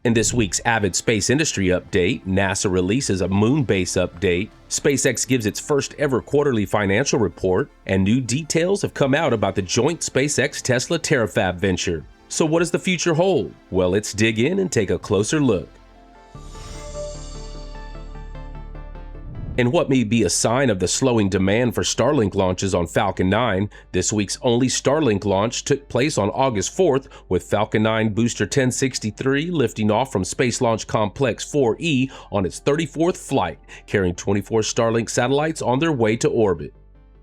In this week's Avid Space Industry Update, NASA releases a moon base update, SpaceX gives its first ever quarterly financial report, and new details have come out about the joint SpaceX-Tesla Terafab venture. So what does the future hold? Well, let's dig in and take a closer look. In what may be a sign of the slowing demand for Starlink launches on Falcon 9, this week's only Starlink launch took place on August 4th, with Falcon 9 Booster 1063 lifting off from Space Launch Complex 4E on its 34th flight, carrying 24 Starlink satellites on their way to orbit.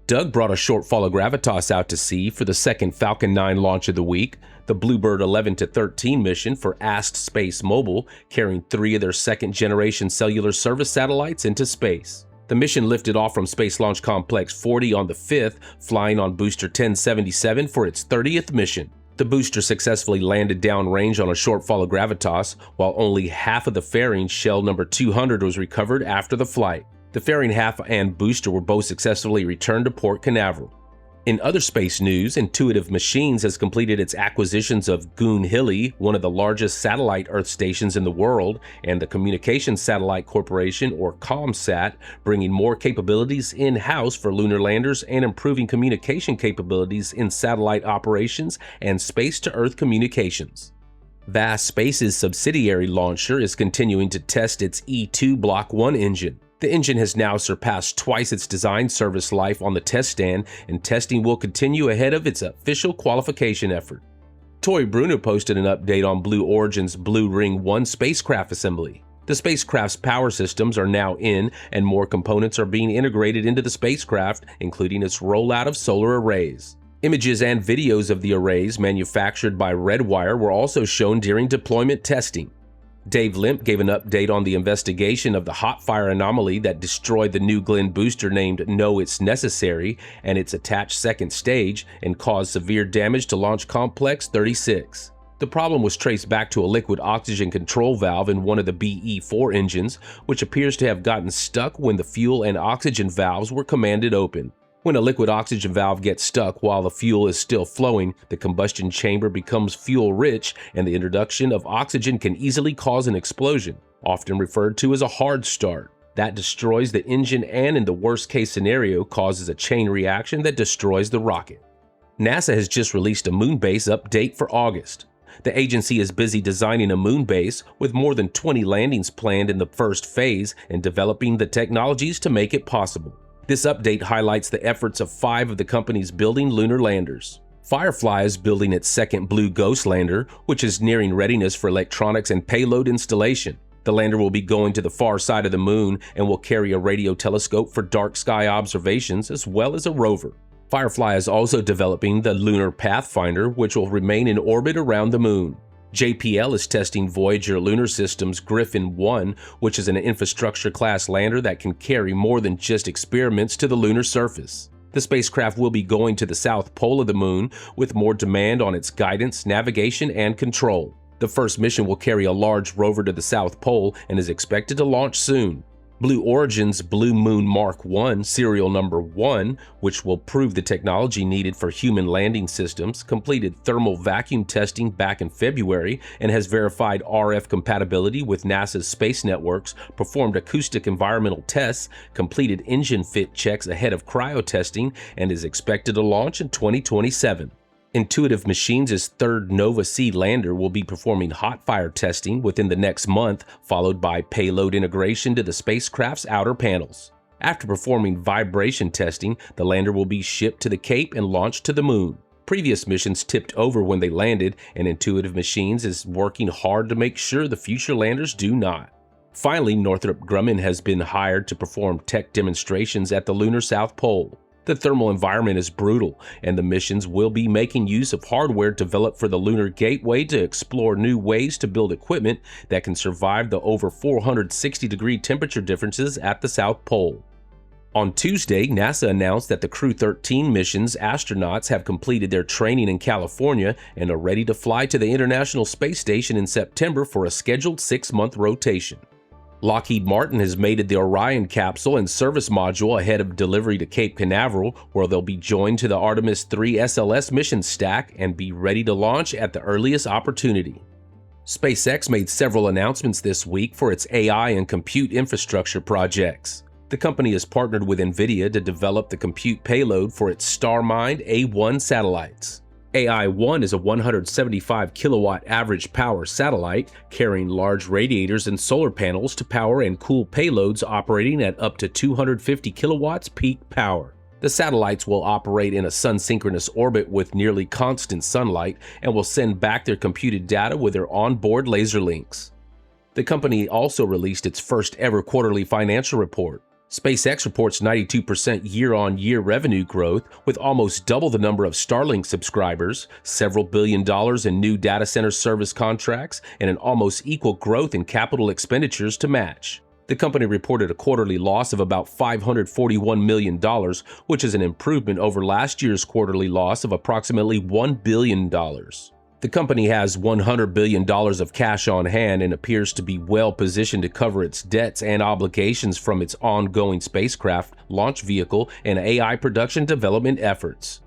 Doug brought a short fall of gravitas out to sea for the second Falcon 9 launch of the week, the Bluebird 11-13 mission for Avid Space Mobile, carrying 3 of their second-generation cellular service satellites into space. The mission lifted off from Space Launch Complex 40 on the 5th, flying on Booster 1077 for its 30th mission. The booster successfully landed downrange on a short fall of gravitas, while only half of the fairing, shell number 200, was recovered after the flight. The fairing half and booster were both successfully returned to Port Canaveral. In other space news, Intuitive Machines has completed its acquisitions of Goonhilly, one of the largest satellite Earth stations in the world, and the Communications Satellite Corporation, or ComSat, bringing more capabilities in-house for lunar landers and improving communication capabilities in satellite operations and space-to-Earth communications. Vast Space's subsidiary launcher is continuing to test its E2 Block 1 engine. The engine has now surpassed twice its design service life on the test stand, and testing will continue ahead of its official qualification effort. Tory Bruner posted an update on Blue Origin's Blue Ring 1 spacecraft assembly. The spacecraft's power systems are now in, and more components are being integrated into the spacecraft, including its rollout of solar arrays. Images and videos of the arrays manufactured by Redwire were also shown during deployment testing. Dave Limp gave an update on the investigation of the hot fire anomaly that destroyed the New Glenn booster named No It's Necessary and its attached second stage and caused severe damage to Launch Complex 36. The problem was traced back to a liquid oxygen control valve in one of the BE-4 engines, which appears to have gotten stuck when the fuel and oxygen valves were commanded open. When a liquid oxygen valve gets stuck while the fuel is still flowing, the combustion chamber becomes fuel-rich, and the introduction of oxygen can easily cause an explosion, often referred to as a hard start. That destroys the engine and, in the worst-case scenario, causes a chain reaction that destroys the rocket. NASA has just released a moon base update for August. The agency is busy designing a moon base, with more than 20 landings planned in the first phase and developing the technologies to make it possible. This update highlights the efforts of 5 of the companies building lunar landers. Firefly is building its second Blue Ghost lander, which is nearing readiness for electronics and payload installation. The lander will be going to the far side of the moon and will carry a radio telescope for dark sky observations as well as a rover. Firefly is also developing the Lunar Pathfinder, which will remain in orbit around the moon. JPL is testing Voyager Lunar Systems Griffin 1, which is an infrastructure-class lander that can carry more than just experiments to the lunar surface. The spacecraft will be going to the south pole of the moon, with more demand on its guidance, navigation, and control. The first mission will carry a large rover to the south pole and is expected to launch soon. Blue Origin's Blue Moon Mark 1 serial number 1, which will prove the technology needed for human landing systems, completed thermal vacuum testing back in February and has verified RF compatibility with NASA's space networks, performed acoustic environmental tests, completed engine fit checks ahead of cryo testing, and is expected to launch in 2027. Intuitive Machines' third Nova-C lander will be performing hot fire testing within the next month, followed by payload integration to the spacecraft's outer panels. After performing vibration testing, the lander will be shipped to the Cape and launched to the moon. Previous missions tipped over when they landed, and Intuitive Machines is working hard to make sure the future landers do not. Finally, Northrop Grumman has been hired to perform tech demonstrations at the lunar South Pole. The thermal environment is brutal, and the missions will be making use of hardware developed for the Lunar Gateway to explore new ways to build equipment that can survive the over 460-degree temperature differences at the South Pole. On Tuesday, NASA announced that the Crew 13 mission's astronauts have completed their training in California and are ready to fly to the International Space Station in September for a scheduled 6-month rotation. Lockheed Martin has mated the Orion capsule and service module ahead of delivery to Cape Canaveral, where they'll be joined to the Artemis 3 SLS mission stack and be ready to launch at the earliest opportunity. SpaceX made several announcements this week for its AI and compute infrastructure projects. The company has partnered with NVIDIA to develop the compute payload for its StarMind A1 satellites. AI-1 is a 175 kilowatt average power satellite carrying large radiators and solar panels to power and cool payloads operating at up to 250 kilowatts peak power. The satellites will operate in a sun-synchronous orbit with nearly constant sunlight and will send back their computed data with their onboard laser links. The company also released its first ever quarterly financial report. SpaceX reports 92% year-on-year revenue growth, with almost double the number of Starlink subscribers, several $billion in new data center service contracts, and an almost equal growth in capital expenditures to match. The company reported a quarterly loss of about $541 million, which is an improvement over last year's quarterly loss of approximately $1 billion. The company has $100 billion of cash on hand and appears to be well positioned to cover its debts and obligations from its ongoing spacecraft, launch vehicle, and AI production development efforts.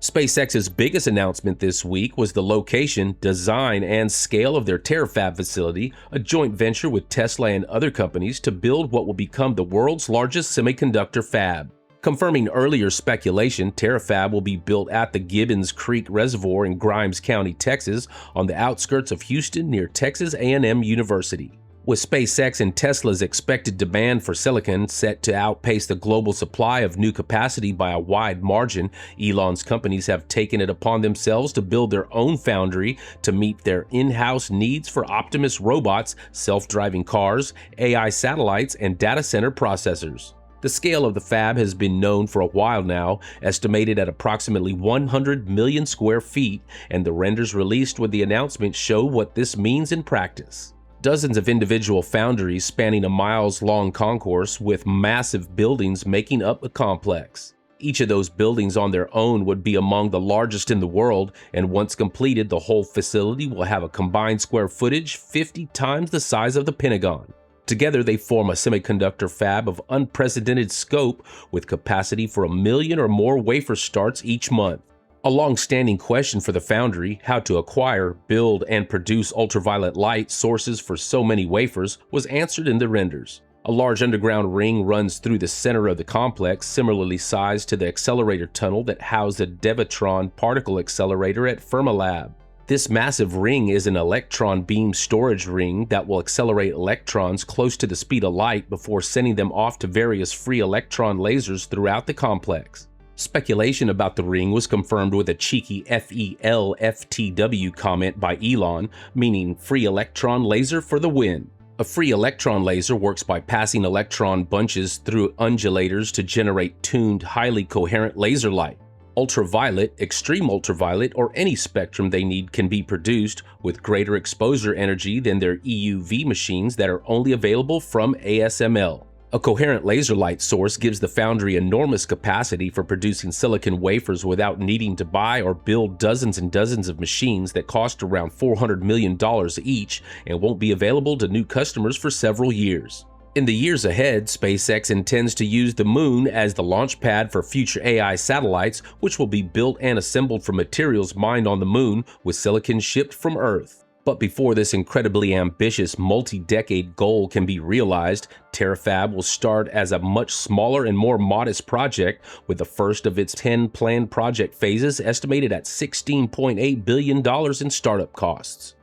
SpaceX's biggest announcement this week was the location, design, and scale of their Terafab facility, a joint venture with Tesla and other companies to build what will become the world's largest semiconductor fab. Confirming earlier speculation, Terafab will be built at the Gibbons Creek Reservoir in Grimes County, Texas, on the outskirts of Houston near Texas A&M University. With SpaceX and Tesla's expected demand for silicon set to outpace the global supply of new capacity by a wide margin, Elon's companies have taken it upon themselves to build their own foundry to meet their in-house needs for Optimus robots, self-driving cars, AI satellites, and data center processors. The scale of the fab has been known for a while now, estimated at approximately 100 million square feet, and the renders released with the announcement show what this means in practice. Dozens of individual foundries spanning a miles-long concourse with massive buildings making up the complex. Each of those buildings on their own would be among the largest in the world, and once completed, the whole facility will have a combined square footage 50 times the size of the Pentagon. Together, they form a semiconductor fab of unprecedented scope with capacity for 1 million or more wafer starts each month. A long-standing question for the foundry, how to acquire, build, and produce ultraviolet light sources for so many wafers, was answered in the renders. A large underground ring runs through the center of the complex, similarly sized to the accelerator tunnel that housed the Devitron particle accelerator at Fermilab. This massive ring is an electron beam storage ring that will accelerate electrons close to the speed of light before sending them off to various free electron lasers throughout the complex. Speculation about the ring was confirmed with a cheeky FELFTW comment by Elon, meaning free electron laser for the win. A free electron laser works by passing electron bunches through undulators to generate tuned, highly coherent laser light. Ultraviolet, extreme ultraviolet, or any spectrum they need can be produced with greater exposure energy than their EUV machines that are only available from ASML. A coherent laser light source gives the foundry enormous capacity for producing silicon wafers without needing to buy or build dozens and dozens of machines that cost around $400 million each and won't be available to new customers for several years. In the years ahead, SpaceX intends to use the Moon as the launch pad for future AI satellites, which will be built and assembled from materials mined on the Moon with silicon shipped from Earth. But before this incredibly ambitious multi-decade goal can be realized, Terafab will start as a much smaller and more modest project, with the first of its 10 planned project phases estimated at $16.8 billion in startup costs.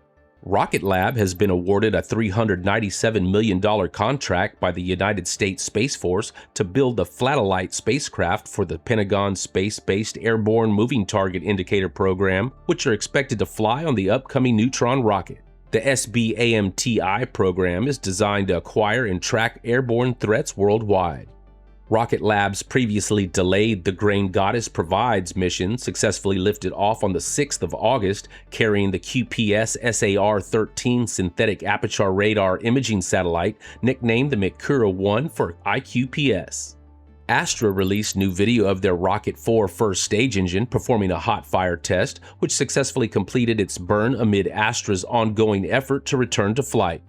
Rocket Lab has been awarded a $397 million contract by the United States Space Force to build the Flatellite spacecraft for the Pentagon's Space-Based Airborne Moving Target Indicator program, which are expected to fly on the upcoming Neutron rocket. The SBAMTI program is designed to acquire and track airborne threats worldwide. Rocket Lab's previously delayed The Grain Goddess Provides mission successfully lifted off on the 6th of August, carrying the QPS SAR-13 synthetic aperture radar imaging satellite, nicknamed the Mercura-1 for IQPS. Astra released new video of their Rocket 4 first stage engine performing a hot fire test, which successfully completed its burn amid Astra's ongoing effort to return to flight.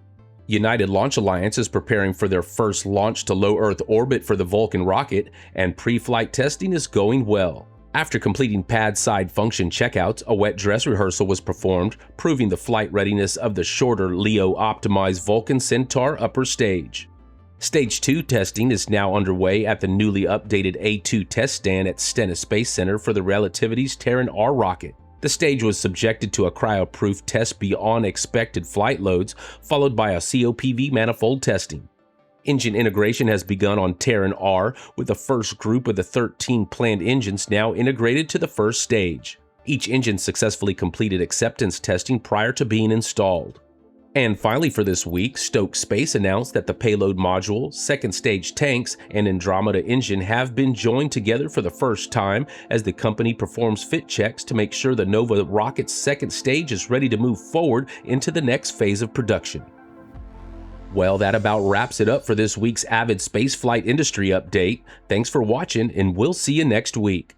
United Launch Alliance is preparing for their first launch to low Earth orbit for the Vulcan rocket, and pre-flight testing is going well. After completing pad side function checkouts, a wet dress rehearsal was performed, proving the flight readiness of the shorter LEO-optimized Vulcan Centaur upper stage. Stage 2 testing is now underway at the newly updated A2 test stand at Stennis Space Center for the Relativity's Terran R rocket. The stage was subjected to a cryo-proof test beyond expected flight loads, followed by a COPV manifold testing. Engine integration has begun on Terran R, with the first group of the 13 planned engines now integrated to the first stage. Each engine successfully completed acceptance testing prior to being installed. And finally for this week, Stoke Space announced that the payload module, second stage tanks, and Andromeda engine have been joined together for the first time as the company performs fit checks to make sure the Nova rocket's second stage is ready to move forward into the next phase of production. Well, that about wraps it up for this week's Avid Spaceflight Industry Update. Thanks for watching, and we'll see you next week.